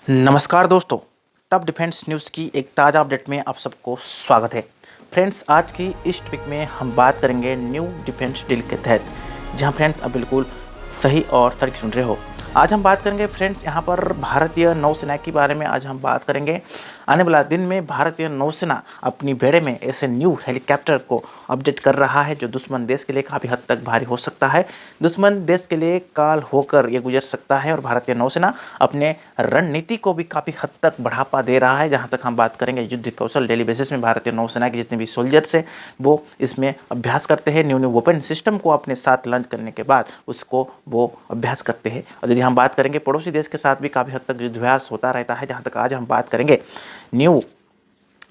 नमस्कार दोस्तों, top defence news की एक ताज़ा अपडेट में आप सबको स्वागत है। फ्रेंड्स, आज की इस टॉपिक में हम बात करेंगे न्यू डिफेंस डील के तहत, जहां फ्रेंड्स आप बिल्कुल सही और सटीक सुन रहे हो। आज हम बात करेंगे फ्रेंड्स यहाँ पर भारतीय नौसेना के बारे में आज हम बात करेंगे। आने वाला दिन में भारतीय नौसेना अपनी बेड़े में ऐसे न्यू हेलीकॉप्टर को अपडेट कर रहा है जो दुश्मन देश के लिए काफ़ी हद तक भारी हो सकता है, दुश्मन देश के लिए काल होकर ये गुजर सकता है। और भारतीय नौसेना अपने रणनीति को भी काफ़ी हद तक बढ़ावा दे रहा है। जहाँ तक हम बात करेंगे युद्ध कौशल, डेली बेसिस में भारतीय नौसेना के जितने भी सोल्जर्स हैं वो इसमें अभ्यास करते हैं। न्यू न्यू वेपन सिस्टम को अपने साथ लॉन्च करने के बाद उसको वो अभ्यास करते हैं। और यदि हम बात करेंगे पड़ोसी देश के साथ भी काफ़ी हद तक युद्धाभ्यास होता रहता है। जहाँ तक आज हम बात करेंगे न्यू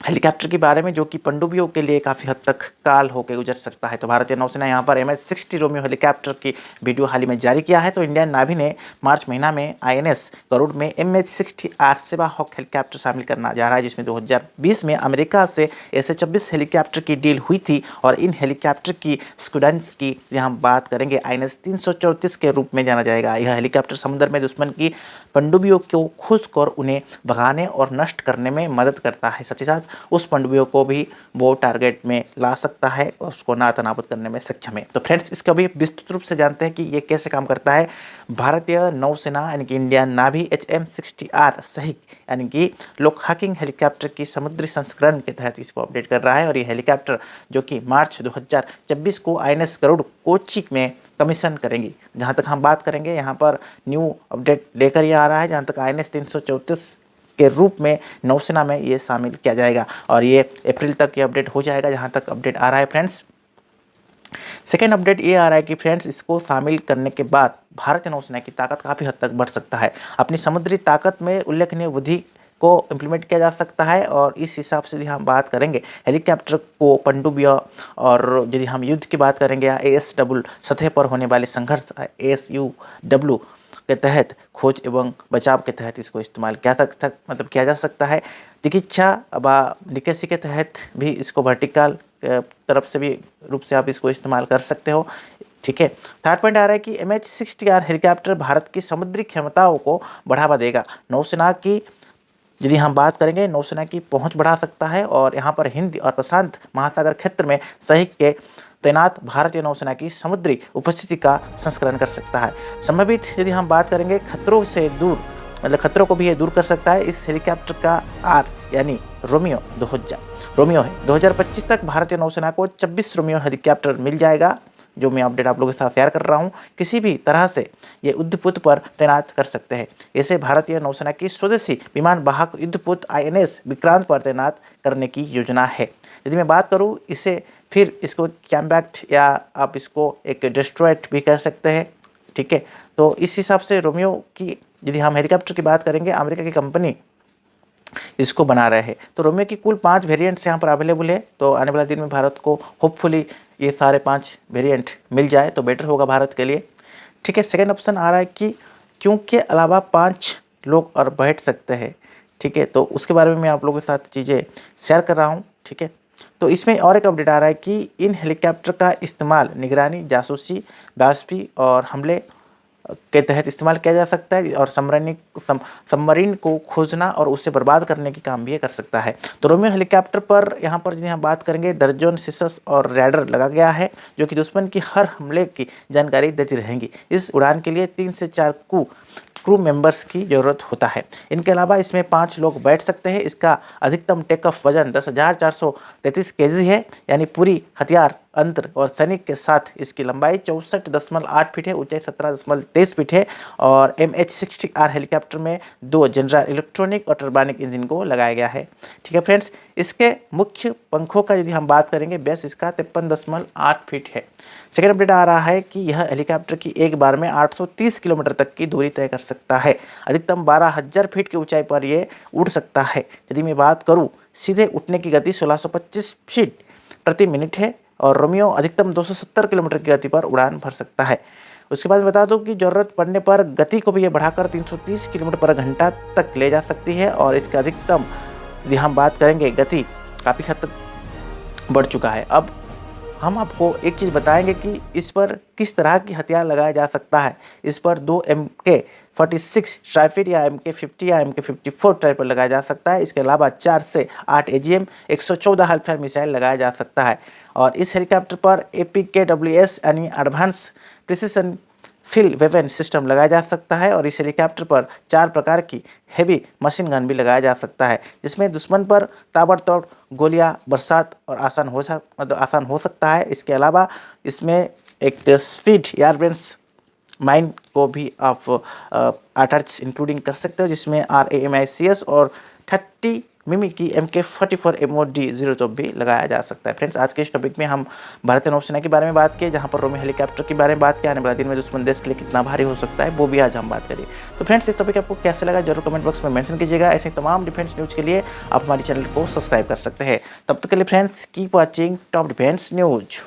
हेलीकॉप्टर के बारे में, जो कि पनडुब्बियों के लिए काफ़ी हद तक काल होकर गुजर सकता है। तो भारतीय नौसेना यहाँ पर MH-60 रोमियो हेलीकॉप्टर की वीडियो हाल ही में जारी किया है। तो इंडियन नावी ने मार्च महीना में INS गरुड़ में MH-60 R7 हॉक हेलीकॉप्टर शामिल करना जा रहा है, जिसमें 2020 में अमेरिका से SA-24 हेलीकॉप्टर की डील हुई थी। और इन हेलीकॉप्टर की स्क्वाड्रन्स की हम बात करेंगे INS 334 के रूप में जाना जाएगा। यह हेलीकॉप्टर समुद्र में दुश्मन की पनडुब्बियों को खोज कर उन्हें भगाने और नष्ट करने में मदद करता है। साथ ही साथ उस पनडुब्बियों को भी वो टारगेट में ला सकता है और उसको नातनाबूद करने में सक्षम है। तो फ्रेंड्स, इसका भी विस्तृत रूप से जानते हैं कि ये कैसे काम करता है। भारतीय नौसेना यानी कि इंडियन नावी HM-60R सहित यानी कि लोकहाकिंग हेलीकॉप्टर की समुद्री संस्करण के तहत इसको अपडेट कर रहा है। और ये हेलीकॉप्टर जो कि मार्च 2026 को INS गरुड़ कोच्चि में कमीशन करेंगी। जहाँ तक हम बात करेंगे यहाँ पर न्यू अपडेट लेकर ये आ रहा है, जहाँ तक INS 334 के रूप में नौसेना में ये शामिल किया जाएगा और ये अप्रैल तक ये अपडेट हो जाएगा। जहाँ तक अपडेट आ रहा है फ्रेंड्स, सेकेंड अपडेट ये आ रहा है कि फ्रेंड्स इसको शामिल करने के बाद भारतीय नौसेना की ताकत काफ़ी हद तक बढ़ सकता है। अपनी समुद्री ताकत में उल्लेखनीय वृद्धि को इम्प्लीमेंट किया जा सकता है। और इस हिसाब से यदि हम बात करेंगे हेलीकॉप्टर को पनडुब्बियों और यदि हम युद्ध की बात करेंगे या ASW सतह पर होने वाले संघर्ष ASUW के तहत खोज एवं बचाव के तहत इसको इस्तेमाल किया जा सकता है। चिकित्सा व निकासी के तहत भी इसको वर्टिकल तरफ से भी रूप से आप इसको इस्तेमाल कर सकते हो। ठीक है। थर्ड पॉइंट आ रहा है कि MH-60R हेलीकॉप्टर भारत की समुद्री क्षमताओं को बढ़ावा देगा। नौसेना की यदि हम बात करेंगे नौसेना की पहुंच बढ़ा सकता है और यहाँ पर हिंद और प्रशांत महासागर क्षेत्र में सही के तैनात भारतीय नौसेना की समुद्री उपस्थिति का संस्करण कर सकता है। संभावित यदि हम बात करेंगे खतरों से दूर, मतलब खतरों को भी ये दूर कर सकता है। इस हेलीकॉप्टर का R यानी रोमियो है। 2025 तक भारतीय नौसेना को 26 रोमियो हेलीकॉप्टर मिल जाएगा, जो मैं अपडेट आप लोगों के साथ शेयर कर रहा हूं। किसी भी तरह से ये युद्धपोत पर तैनात कर सकते हैं। ऐसे भारतीय नौसेना की स्वदेशी विमान वाहक युद्धपोत INS विक्रांत पर तैनात करने की योजना है। यदि मैं बात करूं इसे, फिर इसको कैम्पैक्ट या आप इसको एक डिस्ट्रॉयट भी कह सकते हैं। ठीक है। तो इस हिसाब से रोमियो की यदि हम हेलीकॉप्टर की बात करेंगे, अमेरिका की कंपनी इसको बना रहे हैं। तो रोमियो की कुल 5 वेरिएंट्स यहाँ पर अवेलेबल है। तो आने वाले दिन में भारत को होपफुली ये सारे 5 वेरिएंट मिल जाए तो बेटर होगा भारत के लिए। ठीक है। सेकेंड ऑप्शन आ रहा है कि क्योंकि अलावा 5 लोग और बैठ सकते हैं। ठीक है। तो उसके बारे में मैं आप लोगों के साथ चीज़ें शेयर कर रहा हूँ। ठीक है। तो इसमें और एक अपडेट आ रहा है कि इन हेलीकॉप्टर का इस्तेमाल निगरानी, जासूसी, वायु और हमले के तहत इस्तेमाल किया जा सकता है और सबमरीन को खोजना और उसे बर्बाद करने की काम भी ये कर सकता है। तो रोमियो हेलीकॉप्टर पर यहाँ पर यदि हम बात करेंगे दर्जन सिसस और रैडर लगा गया है, जो कि दुश्मन की हर हमले की जानकारी देती रहेंगी। इस उड़ान के लिए 3 से 4 क्रू मेंबर्स की ज़रूरत होता है। इनके अलावा इसमें 5 लोग बैठ सकते हैं। इसका अधिकतम टेक ऑफ वजन 10,433 kg है, यानी पूरी हथियार अंतर और सैनिक के साथ इसकी लंबाई 64.8 फीट है, ऊंचाई 17.23 फीट है। और MH-60R हेलीकॉप्टर में 2 जनरल इलेक्ट्रॉनिक और टर्बानिक इंजन को लगाया गया है। ठीक है फ्रेंड्स, इसके मुख्य पंखों का यदि हम बात करेंगे, बेस इसका 53.8 फीट है। सेकेंड अपडेट आ रहा है कि यह हेलीकॉप्टर की एक बार में 830 किलोमीटर तक की दूरी तय कर सकता है। अधिकतम 12,000 फीट की ऊंचाई पर यह उड़ सकता है। यदि मैं बात करूं, सीधे उठने की गति 1625 फीट प्रति मिनट है और रोमियो अधिकतम 270 किलोमीटर की गति पर उड़ान भर सकता है। उसके बाद बता दूं कि ज़रूरत पड़ने पर गति को भी ये बढ़ाकर 330 किलोमीटर पर घंटा तक ले जा सकती है। और इसका अधिकतम यदि हम बात करेंगे गति काफ़ी हद तक बढ़ चुका है। अब हम आपको एक चीज़ बताएंगे कि इस पर किस तरह की हथियार लगाया जा सकता है। इस पर 2 MK-46 राइफल या MK-50 या MK-54 राइफल लगाया जा सकता है। इसके अलावा 4 से 8 AGM 114 हेल्फायर मिसाइल लगाया जा सकता है। और इस हेलीकॉप्टर पर APKWS यानी advance precision field weapon system लगाया जा सकता है। और इस हेलीकॉप्टर पर 4 प्रकार की हेवी मशीन गन भी लगाया जा सकता है, जिसमें दुश्मन पर ताबड़तोड़ गोलियां बरसात और आसान हो सकता है। इसके अलावा इसमें एक स्पीड एयरबेस माइन को भी आप अटैच इंक्लूडिंग कर सकते हो, जिसमें RAMICS और 30 मिमी की MK-44 MOD 0 भी लगाया जा सकता है। फ्रेंड्स, आज के इस टॉपिक में हम भारतीय नौसेना के बारे में बात किए, जहां पर रोमी हेलीकॉप्टर के बारे में बात किया, आने वाले दिन में दुश्मन देश के लिए कितना भारी हो सकता है वो भी आज हम बात करें। तो फ्रेंड्स, इस टॉपिक आपको कैसे लगा जरूर कमेंट बॉक्स में मेंशन कीजिएगा। ऐसे तमाम डिफेंस न्यूज़ के लिए आप हमारे चैनल को सब्सक्राइब कर सकते हैं। तब तक के लिए friends, keep watching top defence news.